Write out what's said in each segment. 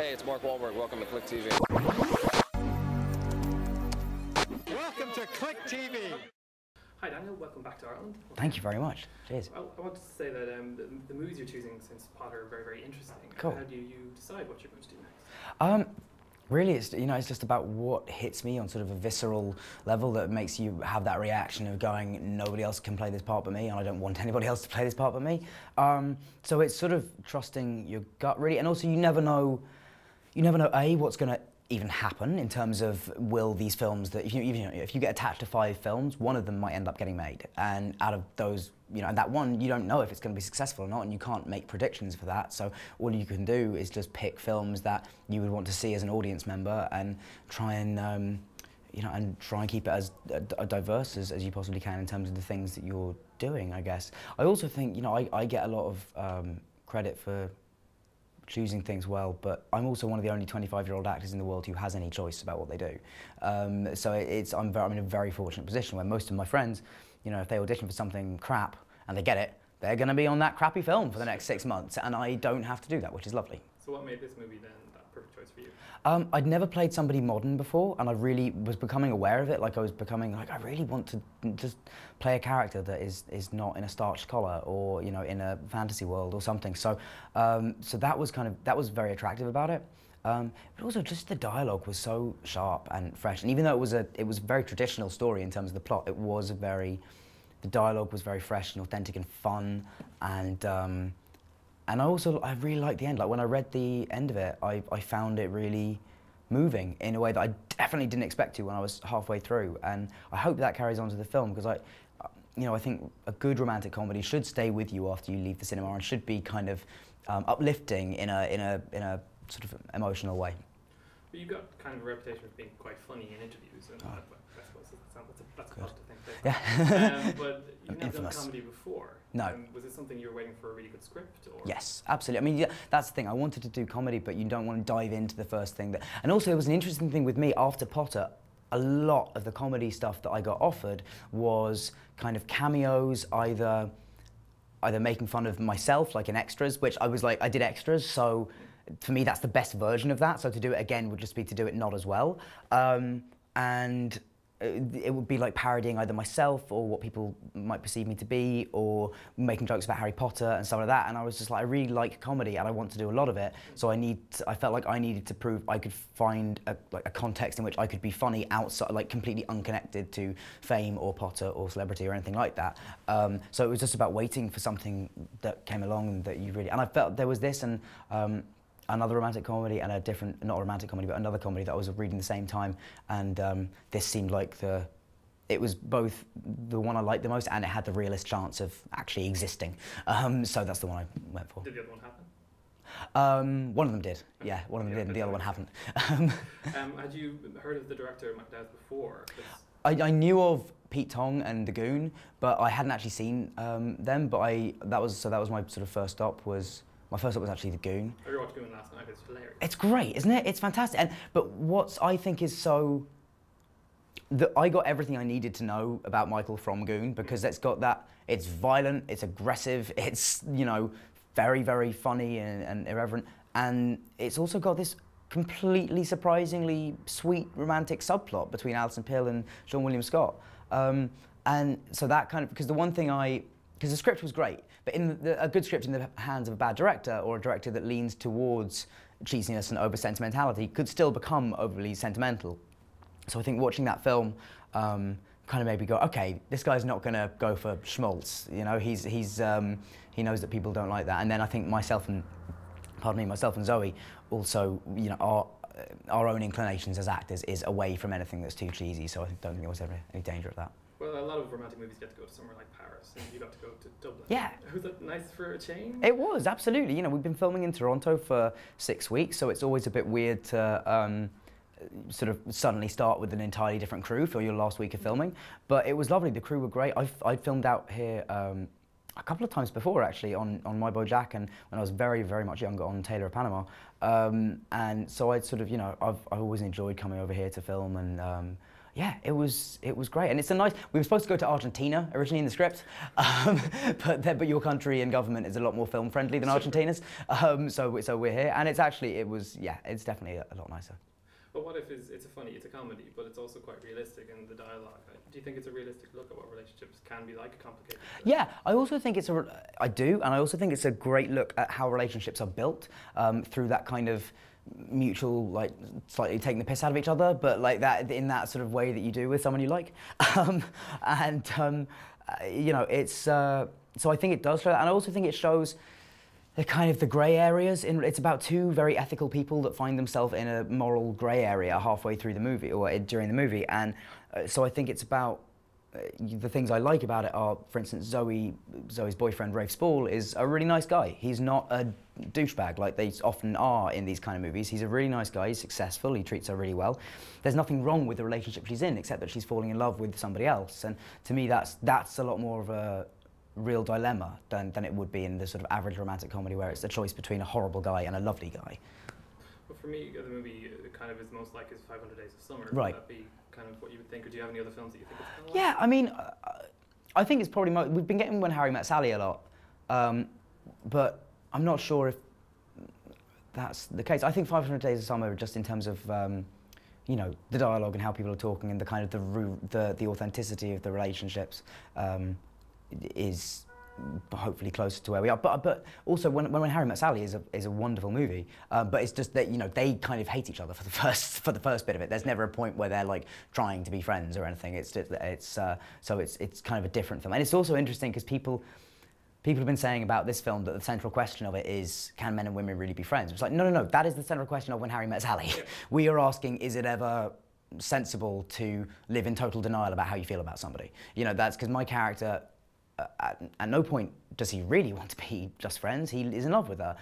Hey, it's Mark Wahlberg. Welcome to Click TV. Welcome to Click TV. Hi Daniel, welcome back to Ireland. Thank you very much. Cheers. I wanted to say that the movies you're choosing since Potter are very, very interesting. Cool. How do you decide what you're going to do next? Really, it's just about what hits me on sort of a visceral level that makes you have that reaction of going, nobody else can play this part but me, and I don't want anybody else to play this part but me. So it's sort of trusting your gut, really, and also you never know A, what's going to even happen in terms of will these films that if you get attached to 5 films, one of them might end up getting made, and out of those, and that one you don't know if it's going to be successful or not, and you can't make predictions for that. So all you can do is just pick films that you would want to see as an audience member and try and and keep it as diverse as you possibly can in terms of the things that you're doing, I guess. I also think I get a lot of credit for choosing things well, but I'm also one of the only 25-year-old actors in the world who has any choice about what they do. So I'm in a very fortunate position where most of my friends, if they audition for something crap and they get it, they're going to be on that crappy film for the next 6 months, and I don't have to do that, which is lovely. So what made this movie then that perfect choice for you? I'd never played somebody modern before, and I really was becoming aware of it. Like I was becoming I really want to just play a character that is not in a starched collar or in a fantasy world or something. So so that was very attractive about it. But also just the dialogue was so sharp and fresh, and even though it was a very traditional story in terms of the plot, the dialogue was very fresh and authentic and fun, and I really liked the end. Like when I read the end of it, I found it really moving in a way that I definitely didn't expect to when I was halfway through, and I hope that carries on to the film, because I think a good romantic comedy should stay with you after you leave the cinema and should be kind of uplifting in a sort of emotional way. But you've got kind of a reputation of being quite funny in interviews, and I suppose that's a lot to think about. Yeah. But you've never done comedy before. No. Was it something you were waiting for a really good script? Or? Yes, absolutely. I mean, yeah, that's the thing. I wanted to do comedy, but you don't want to dive into the first thing. And also, it was an interesting thing with me after Potter. A lot of the comedy stuff that I got offered was kind of cameos, either making fun of myself, like in extras, which I did extras, so for me that's the best version of that. So to do it again would just be to do it not as well. And it would be like parodying either myself or what people might perceive me to be, or making jokes about Harry Potter and stuff like that. And I was just like, I really like comedy and I want to do a lot of it. So I felt like I needed to prove I could find a context in which I could be funny outside, like completely unconnected to fame or Potter or celebrity or anything like that. So it was just about waiting for something that came along that you really, and I felt there was this and another romantic comedy and a different, not a romantic comedy, but another comedy that I was reading at the same time, and this seemed like it was both the one I liked the most and it had the realest chance of actually existing. So that's the one I went for. Did the other one happen? One of them did, yeah, one of them did, and the other one haven't. Had you heard of the director McDowell before? I knew of Pete Tong and The Goon, but I hadn't actually seen them, but that was my sort of first stop was, my first stop was actually The Goon. I watched Goon last night, it's hilarious. It's great, isn't it? It's fantastic. But what I think is I got everything I needed to know about Michael from Goon, because it's got that, it's violent, it's aggressive, it's, very, very funny and irreverent, and it's also got this completely surprisingly sweet romantic subplot between Alison Pill and Sean William Scott. And so that kind of, because the script was great, but a good script in the hands of a bad director, or a director that leans towards cheesiness and over-sentimentality, could still become overly sentimental. So I think watching that film kind of made me go, okay, this guy's not going to go for schmaltz. He knows that people don't like that. And then I think myself and Zoe also, our own inclinations as actors is away from anything that's too cheesy. So I don't think there was ever any danger of that. Well, a lot of romantic movies get to go to somewhere like Paris, and you got to go to Dublin. Yeah. Was that nice for a change? It was, absolutely. We've been filming in Toronto for 6 weeks, so it's always a bit weird to sort of suddenly start with an entirely different crew for your last week of filming. But it was lovely. The crew were great. I'd filmed out here a couple of times before, actually, on My Boy Jack, and when I was very, very much younger on Taylor of Panama. And so I'd sort of, I've always enjoyed coming over here to film, and yeah, it was great, and it's a nice. We were supposed to go to Argentina originally in the script, but your country and government is a lot more film friendly than Argentina's. So we're here, and it's definitely a lot nicer. But what if it's a comedy, but it's also quite realistic in the dialogue? Do you think it's a realistic look at what relationships can be like, complicated? Yeah, I also think I do, and I also think it's a great look at how relationships are built through that kind of mutual, like, slightly taking the piss out of each other, but like that in that sort of way that you do with someone you like. You know, it's so I think it does show that, and I also think it shows the kind of the grey areas. It's about two very ethical people that find themselves in a moral grey area halfway through the movie or during the movie, and so I think it's about the things I like about it are, for instance, Zoe's boyfriend, Rafe Spall, is a really nice guy. He's not a douchebag like they often are in these kind of movies. He's a really nice guy, he's successful, he treats her really well. There's nothing wrong with the relationship she's in, except that she's falling in love with somebody else. And to me, that's a lot more of a real dilemma than it would be in the sort of average romantic comedy where it's a choice between a horrible guy and a lovely guy. Well, for me, the movie kind of is most like is 500 Days of Summer. Right. Would that be kind of what you would think, or do you have any other films that you think it's kind of Yeah, I mean, I think it's probably we've been getting When Harry Met Sally a lot, but I'm not sure if that's the case. I think 500 Days of Summer, just in terms of you know, the dialogue and how people are talking and the kind of the authenticity of the relationships, is hopefully closer to where we are. But also when Harry Met Sally is a wonderful movie. But it's just that, you know, they kind of hate each other for the first bit of it. There's never a point where they're like trying to be friends or anything. It's just so it's kind of a different film. And it's also interesting because people have been saying about this film that the central question of it is, can men and women really be friends? It's like, no, that is the central question of When Harry Met Sally. Yeah. We are asking, is it ever sensible to live in total denial about how you feel about somebody? You know, that's because my character, at no point does he really want to be just friends. He is in love with her.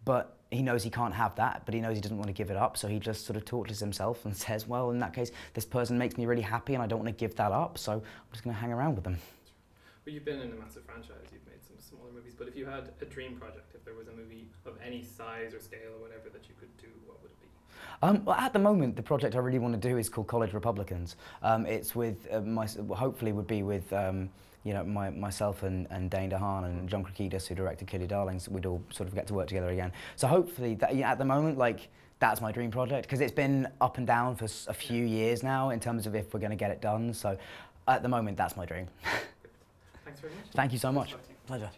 But he knows he can't have that, but he knows he doesn't want to give it up, so he just sort of tortures himself and says, well, in that case, this person makes me really happy and I don't want to give that up, so I'm just going to hang around with them. Well, you've been in a massive franchise, you've made some smaller movies, but if you had a dream project, if there was a movie of any size or scale or whatever that you could do, what would it be? Well, at the moment, the project I really want to do is called College Republicans. It's with, hopefully would be with, you know, myself and Dane DeHaan and John Krakidas, who directed Kill Your Darlings. We'd all sort of get to work together again. So hopefully, that, yeah, at the moment, like, that's my dream project, because it's been up and down for a few years now in terms of if we're going to get it done. So at the moment, that's my dream. Thanks very much. Thank you so much. Pleasure.